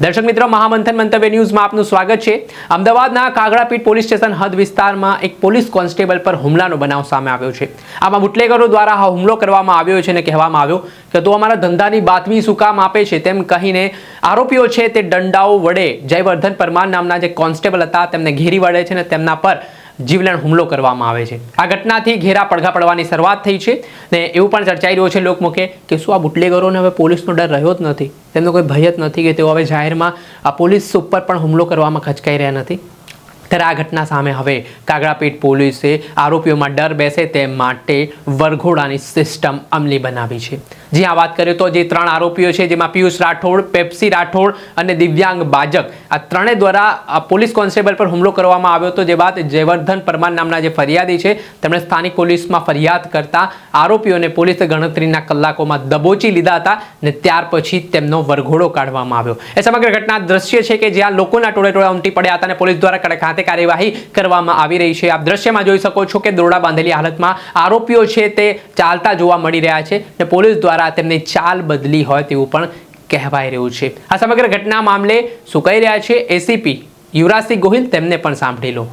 દર્શક મિત્રો, મહામંથન મંતવ્ય ન્યૂઝમાં આપનું સ્વાગત છે। અમદાવાદના કાગડાપીઠ પોલીસ સ્ટેશન હદ વિસ્તારમાં એક પોલીસ કોન્સ્ટેબલ પર હુમલાનો બનાવ સામે આવ્યો છે। આમાં બુટલેગરો દ્વારા આ હુમલો કરવામાં આવ્યો છે અને કહેવામાં આવ્યો કે તું અમારા ધંધાની બાતમી શું કામ આપે છે તેમ કહીને આરોપીઓ છે તે દંડાઓ વડે જયવર્ધન પરમાર નામના જે કોન્સ્ટેબલ હતા તેમને ઘેરી વળે છે અને તેમના પર જીવલેણ હુમલો કરવામાં આવે છે। આ ઘટનાથી ઘેરા પડઘા પડવાની શરૂઆત થઈ છે ને એવું પણ ચર્ચાઈ રહ્યો છે લોકમુખે કે શું આ બુટલેગરોને હવે પોલીસનો ડર રહ્યો જ નથી, તેમનો કોઈ ભય જ નથી કે તેઓ હવે જાહેરમાં આ પોલીસ ઉપર પણ હુમલો કરવામાં ખચકાઈ રહ્યા નથી। ત્યારે આ ઘટના સામે હવે કાગડાપીઠ પોલીસે આરોપીઓમાં ડર બેસે તે માટે વરઘોડાની સિસ્ટમ અમલી બનાવી છે। જી આ વાત કરીએ તો જે ત્રણ આરોપીઓ છે જેમાં પિયુષ રાઠોડ, પેપ્સી રાઠોડ અને દિવ્યાંગ બાજક, આ ત્રણેય દ્વારા પોલીસ કોન્સ્ટેબલ પર હુમલો કરવામાં આવ્યો હતો। જે બાદ જયવર્ધન પરમાર નામના જે ફરિયાદી છે તેમણે સ્થાનિક પોલીસમાં ફરિયાદ કરતા આરોપીઓને પોલીસે ગણતરીના કલાકોમાં દબોચી લીધા હતા અને ત્યાર પછી તેમનો વરઘોડો કાઢવામાં આવ્યો। એ સમગ્ર ઘટના દ્રશ્ય છે કે જ્યાં લોકોના ટોળે ટોળા ઉમટી પડ્યા હતા અને પોલીસ દ્વારા કડક હાથે કાર્યવાહી કરવામાં આવી રહી છે। આપ દ્રશ્યમાં જોઈ શકો છો કે દોરડા બાંધેલી હાલતમાં આરોપીઓ છે તે ચાલતા જોવા મળી રહ્યા છે અને પોલીસ દ્વારા તેમની ચાલ બદલી હોય તેવું પણ કહેવાય રહ્યું છે। આ સમગ્ર ઘટના મામલે શું કહી રહ્યા છે એસીપી યુવરાજસિંહ ગોહિલ, તેમને પણ સાંભળી લો।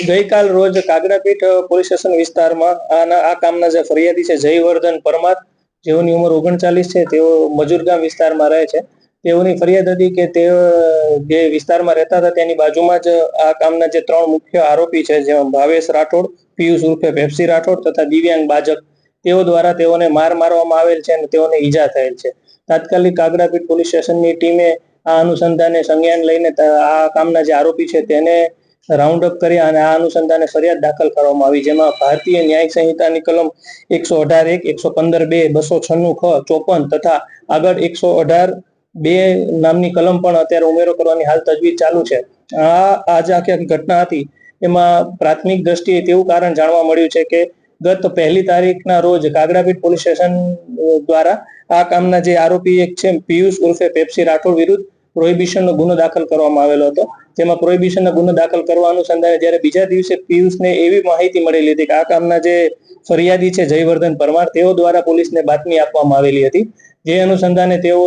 ગઈકાલ રોજ કાગડાપીઠ પોલીસ સ્ટેશન વિસ્તારમાં આ કામના જે ફરિયાદી છે જયવર્ધન પરમાર, જેઓની ઉંમર 39 છે, તેઓ મજૂરગામ વિસ્તારમાં રહે છે। તેઓની ફરિયાદ હતી કે તેઓ જે વિસ્તારમાં રહેતા હતા તેની બાજુમાં જ આ કામના જે ત્રણ મુખ્ય આરોપી છે, જેમાં ભાવેશ રાઠોડ, પિયુષ ઉર્ફે પેપ્સી રાઠોડ તથા દિવ્યાંગ બાજક, તેઓ દ્વારા તેઓને મારવામાં આવેલ છે અને તેઓને ઈજા થયેલ છે। તાત્કાલિક કાગડાપીઠ પોલીસ સ્ટેશનની ટીમે આ અનુસંધાને સંજ્ઞાન લઈને આ કામના જે આરોપી છે તેને રાઉન્ડ અપ કર્યા અને આ અનુસંધાને ફરિયાદ દાખલ કરવામાં આવી, જેમાં ભારતીય ન્યાયિક સંહિતાની કલમ 118(1), 115(2), 296 ખ, 54 તથા આગળ 118(2) નામની કલમ પણ અત્યારે ઉમેરો કરવાની હાલ તજવીજ ચાલુ છે। આજે આખી ઘટના હતી એમાં પ્રાથમિક દ્રષ્ટિએ તેવું કારણ જાણવા મળ્યું છે કે ગત 1 તારીખના રોજ કાગડાપીઠ પોલીસ સ્ટેશન દ્વારા આ કામના જે આરોપી એક છે પિયુષ ઉર્ફે પેપ્સી રાઠોડ વિરુદ્ધ પ્રોહિબિશનનો ગુનો દાખલ કરવામાં આવેલો હતો। જેમાં પ્રોહિબિશનનો ગુનો દાખલ કરવા અનુસંધાને જ્યારે બીજા દિવસે પિયુષને એવી માહિતી મળેલી હતી કે આ કામના જે ફરિયાદી છે જયવર્ધન પરમાર, તેઓ દ્વારા પોલીસને બાતમી આપવામાં આવેલી હતી। જે અનુસંધાને તેઓ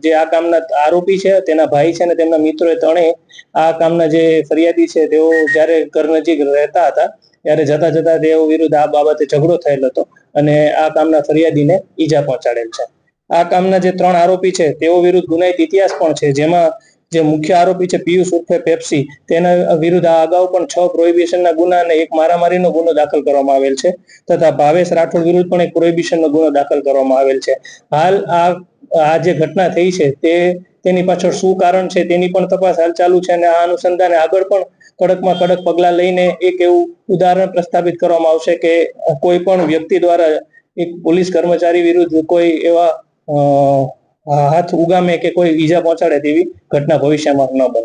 જે આ કામના આરોપી છે, તેના ભાઈ છે અને તેમના મિત્રોએ ત્રણેય આ કામના જે ફરિયાદી છે તેઓ જ્યારે ઘર નજીક રહેતા હતા ત્યારે જતા જતા તેઓ વિરુદ્ધ આ બાબતે ઝઘડો થયેલ હતો અને આ કામના ફરિયાદીને ઈજા પહોંચાડેલ છે। આ કામના જે ત્રણ આરોપી છે તેઓ વિરુદ્ધ ગુનાહિત ઇતિહાસ પણ છે, જેમાં જે મુખ્ય આરોપી છે પિયુષ ઉર્ફે પેપ્સી, તેના વિરુદ્ધ આ અગાઉ પણ 6 પ્રોહિબિશનના ગુના અને એક મારામારીનો ગુનો દાખલ કરવામાં આવેલ છે તથા ભાવેશ રાઠોડ વિરુદ્ધ પણ એક પ્રોહિબિશનનો ગુનો દાખલ કરવામાં આવેલ છે। હાલ આ જે ઘટના થઈ છે તેની પાછળ શું કારણ છે તેની પણ તપાસ હાલ ચાલુ છે અને આ અનુસંધાને આગળ પણ કડકમાં કડક પગલા લઈને એક એવું ઉદાહરણ પ્રસ્થાપિત કરવામાં આવશે કે કોઈ પણ વ્યક્તિ દ્વારા એક પોલીસ કર્મચારી વિરુદ્ધ કોઈ એવા હાથ ઉગામે કે કોઈ ઈજા પહોંચાડે તેવી ઘટના ભવિષ્યમાં ન બને।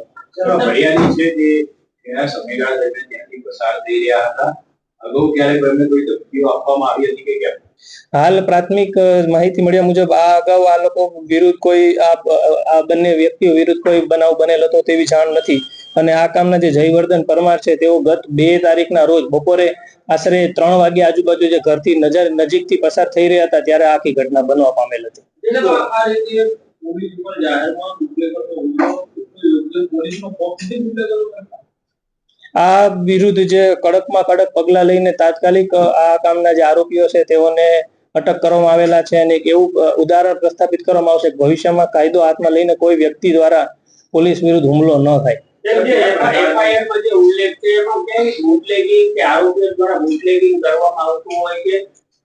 હાલ પ્રાથમિક માહિતી મળ્યા મુજબ આ અગાઉ આ લોકો વિરુદ્ધ કોઈ આ બંને વ્યક્તિઓ વિરુદ્ધ કોઈ બનાવ બનેલો હતો તેવી જાણ નથી અને આ કામના જે જયવર્ધન પરમાર છે તેઓ ગત 2 તારીખના રોજ બપોરે આશરે 3 વાગ્યા આજુબાજુ જે ઘરથી નજીકથી પસાર થઈ રહ્યા હતા ત્યારે આખી ઘટના બનવા પામેલ હતી। આ વિરુદ્ધ જે કડકમાં કડક પગલા લઈને તાત્કાલિક આ કામના જે આરોપીઓ છે તેઓને અટક કરવામાં આવેલા છે અને એક એવું ઉદાહરણ પ્રસ્થાપિત કરવામાં આવશે કે ભવિષ્યમાં કાયદો હાથમાં લઈને કોઈ વ્યક્તિ દ્વારા પોલીસ વિરુદ્ધ હુમલો ન થાય।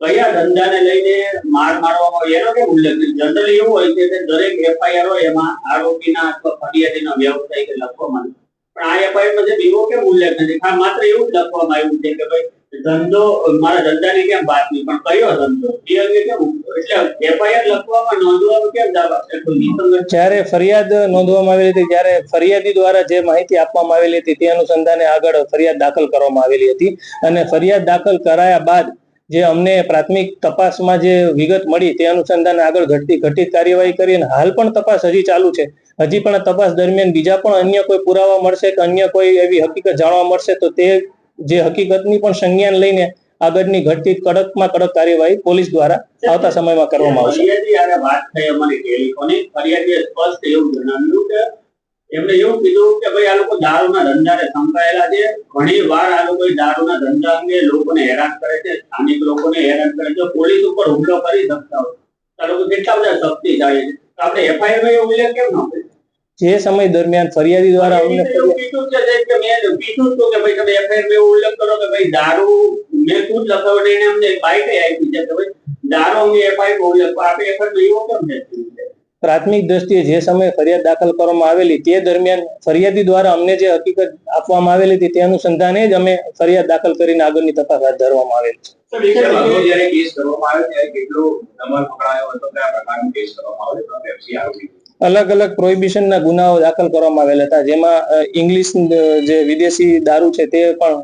કયા ધંધાને લઈને માર મારવામાં આવે એનો કેમ ઉલ્લેખ નથી? જનરલી એવું હોય છે કે દરેક એફઆઈઆર હોય એમાં આરોપીના અથવા ફરિયાદીના વ્યવસાય કે લખવામાં પણ આ એફઆઈઆરમાં જે એવો કેમ ઉલ્લેખ નથી? આ માત્ર એવું જ લખવામાં આવ્યું છે કે ભાઈ ધંધો, મારા ધંધાની કેમ બાતમી, પણ કયો ધંધો એ અંગે કેમ? એટલે એફઆઈઆર લખવામાં નોંધવાનું કેમ જ્યારે ફરિયાદ નોંધવામાં આવેલી હતી ત્યારે ફરિયાદી દ્વારા જે માહિતી આપવામાં આવેલી હતી તે અનુસંધાને આગળ ફરિયાદ દાખલ કરવામાં આવેલી હતી અને ફરિયાદ દાખલ કરાયા બાદ જે અમને પ્રાથમિક તપાસમાં જે વિગત મળી તે અનુસંધાને આગળ ઘટિત કાર્યવાહી કરી અને હાલ પણ તપાસ હજી ચાલુ છે। હજી પણ તપાસ દરમિયાન બીજા પણ અન્ય કોઈ પુરાવા મળશે કે અન્ય કોઈ એવી હકીકત જાણવા મળશે તો તે જે હકીકતની પણ સંજ્ઞાન લઈને આગળની ઘટતી કડકમાં કડક કાર્યવાહી પોલીસ દ્વારા આવતા સમયમાં કરવામાં આવશે. ફરિયાદી હારે વાત થઈ અમારી ટેલિફોનિક. ફરિયાદીએ સ્પષ્ટ એવું જણાવ્યું કે એમણે એવું કીધું કે ભાઈ આ લોકો દારૂના ધંધાને સંકળાયેલા છે. ઘણી વાર આ લોકો દારૂના ધંધા અંગે લોકોને હેરાન કરે છે, સ્થાનિક લોકોને હેરાન કરે છે, પોલીસ ઉપર હુમલો કરી શકતા હોય. આ લોકો કેટલા બધા શક્તિશાળી છે. તો આપણે એફઆઈઆર માં એવો ઉલ્લેખ કેમ ન કર્યો? જે સમય દરમિયાન ફરિયાદી દ્વારા અમને એવું કીધું છે કે મેં કીધું હતું કે ભાઈ તમે એફઆઈઆર માં એવો ઉલ્લેખ કરો કે ભાઈ દારૂ મેં ખુદ લખાવડીને અમને બાઈટ આપી છે કે ભાઈ દારૂ અંગે એફઆઈઆર માં ઉલ્લેખ આપણે એફઆઈઆર માં એવો કેમ નથી? પ્રાથમિક દ્રષ્ટિએ જે સમયે ફરિયાદ દાખલ કરવામાં આવેલી તે દરમિયાન ફરિયાદી દ્વારા અમને જે હકીકત આપવામાં આવેલી હતી તે અનુસંધાને જ અમે ફરિયાદ દાખલ કરીને આગળની તપાસ હાથ ધરવામાં આવેલ છે. જ્યારે કેસ કરવામાં આવે ત્યારે કેટલો નંબર પકડાયો હતો, કયા પ્રકારનો કેસ કરવામાં આવ્યો પેપ્સી આરોપી? અલગ અલગ પ્રોહિબિશનના ગુનાઓ દાખલ કરવામાં આવેલા હતા, જેમાં ઇંગ્લિશ જે વિદેશી દારૂ છે તે પણ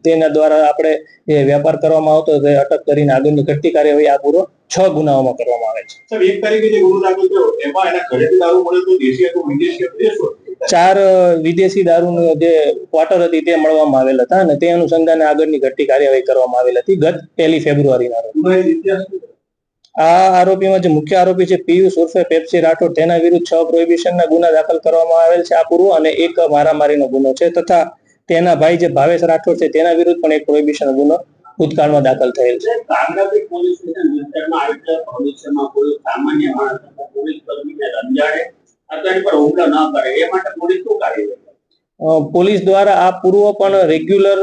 તેના દ્વારા આપણે જે વેપાર કરવામાં આવતો તે અટક કરીને આગળની ઘટતી કાર્યવાહી આ પૂરો 6 ગુનાઓમાં કરવામાં આવે છે. સાહેબ, એક તારીખે જે ગુનો દાખલ થયો એમાં એના ઘરેથી દારૂ મળ્યો તો દેશી હતો, વિદેશી હતો, દેશો? 4 વિદેશી દારૂની જે ક્વાર્ટર હતી તે મળવામાં આવેલ હતા અને તે અનુસંધાને આગળની ઘટતી કાર્યવાહી કરવામાં આવેલ હતી ગત 1 ફેબ્રુઆરીના રોજ. આ આરોપીમાં જે મુખ્ય આરોપી છે પિયુષ ઉર્ફે પેપ્સી રાઠોડ, તેના વિરુદ્ધ 6 પ્રોહિબિશનના ગુના દાખલ કરવામાં આવેલ છે આ પૂર્વ, અને 1 મારામારીનો ગુનો છે, તથા તેના ભાઈ જે ભાવેશ રાઠોડ છે તેના વિરુદ્ધ પણ 1 પ્રોહિબિશન ગુનો ભૂતકાળમાં દાખલ થયેલ છે. કાંગરાપીઠ પોલીસ સ્ટેશન વિસ્તારમાં આવી ભવિષ્યમાં કોઈ સામાન્ય માણસ અથવા પોલીસ કર્મીને રંજાડે અથવા એની પર હુમલો ન કરે એ માટે પોલીસ શું કાર્યવાહી કરે? પોલીસ દ્વારા આ પૂર્વ પણ રેગ્યુલર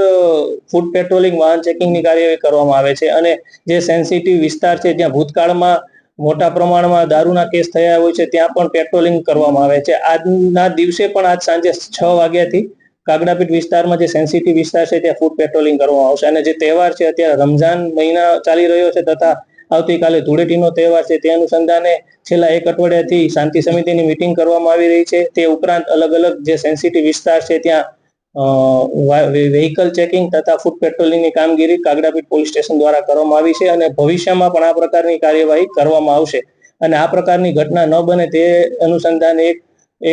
ફૂડ પેટ્રોલિંગ, વાહન ચેકિંગની કાર્યવાહી કરવામાં આવે છે, અને જે સેન્સિટિવ વિસ્તાર છે જ્યાં ભૂતકાળમાં મોટા પ્રમાણમાં દારૂના કેસ થયા હોય છે ત્યાં પણ પેટ્રોલિંગ કરવામાં આવે છે. આજના દિવસે પણ આજ સાંજે 6 વાગ્યાથી કાગડાપીઠ વિસ્તારમાં જે સેન્સિટિવ વિસ્તાર છે ત્યાં ફૂડ પેટ્રોલિંગ કરવામાં આવશે. અને જે તહેવાર છે અત્યારે રમઝાન મહિના ચાલી રહ્યો છે તથા આવતીકાલે ધૂળેટીનો તહેવાર છે તે અનુસંધાને છેલ્લા 1 અઠવાડિયાથી શાંતિ સમિતિની મીટિંગ કરવામાં આવી રહી છે. તે ઉપરાંત અલગ અલગ જે સેન્સિટિવ વિસ્તાર છે ત્યાં વેહિકલ ચેકિંગ તથા ફૂડ પેટ્રોલિંગની કામગીરી કાગડાપીઠ પોલીસ સ્ટેશન દ્વારા કરવામાં આવી છે, અને ભવિષ્યમાં પણ આ પ્રકારની કાર્યવાહી કરવામાં આવશે. અને આ પ્રકારની ઘટના ન બને તે અનુસંધાને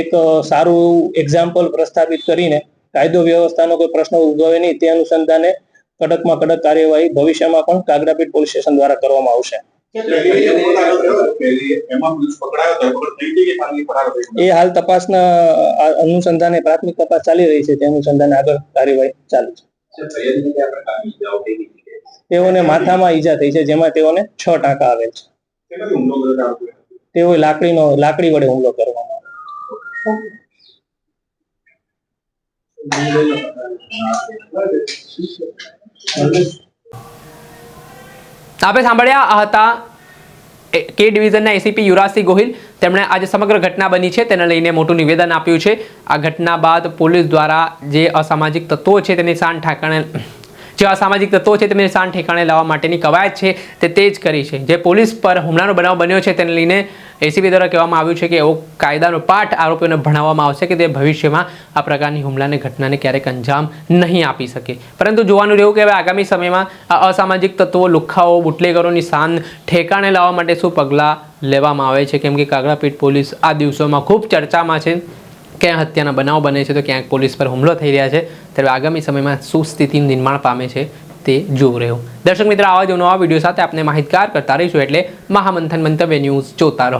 એક સારું એક્ઝામ્પલ પ્રસ્થાપિત કરીને કાયદો વ્યવસ્થાનો કોઈ પ્રશ્ન ઉદ્ભવે નહીં તે અનુસંધાને કડકમાં કડક કાર્યવાહી ભવિષ્યમાં પણ કાગડાપીઠ પોલીસ સ્ટેશન દ્વારા કરવામાં આવશે. એ હાલ તપાસના અનુસંધાને પ્રાથમિક તપાસ ચાલી રહી છે, તે અનુસંધાને આગળ કાર્યવાહી ચાલુ છે. તેઓને માથામાં ઈજા થઈ છે, જેમાં તેઓને 6 ટાંકા આવેલ છે. તેઓ લાકડી વડે હુમલો કરવામાં આપણે સાંભળ્યા આ હતા કે ડિવિઝનના એસીપી યુવરાજસિંહ ગોહિલ. તેમણે આજે સમગ્ર ઘટના બની છે તેને લઈને મોટું નિવેદન આપ્યું છે. આ ઘટના બાદ પોલીસ દ્વારા જે અસામાજિક તત્વો છે તેની શાન ઠેકાણે લાવવા માટેની કવાયત છે તે જ કરી છે. જે પોલીસ પર હુમલાનો બનાવ બન્યો છે તેને લઈને એસીપી દ્વારા કહેવામાં આવ્યું છે કે એવો કાયદાનો પાઠ આરોપીઓને ભણાવવામાં આવશે કે તે ભવિષ્યમાં આ પ્રકારની હુમલાની ઘટનાને ક્યારેક અંજામ નહીં આપી શકે. પરંતુ જોવાનું રહ્યું કે હવે આગામી સમયમાં આ અસામાજિક તત્વો, લુખ્ખાઓ, બુટલેગરોની શાન ઠેકાણે લાવવા માટે શું પગલાં લેવામાં આવે છે, કેમ કે કાગડાપીઠ પોલીસ આ દિવસોમાં ખૂબ ચર્ચામાં છે. ક્યાંક હત્યાના બનાવ બને છે તો ક્યાંક પોલીસ પર હુમલો થઈ રહ્યા છે. ત્યારે આગામી સમયમાં શું સ્થિતિ નિર્માણ પામે છે તે જોવું રહ્યું. દર્શક મિત્રો, આવા જ નવા વિડીયો સાથે આપણે માહિતગાર કરતા રહીશું, એટલે મહામંથન મંતવ્ય ન્યૂઝ જોતા રહો.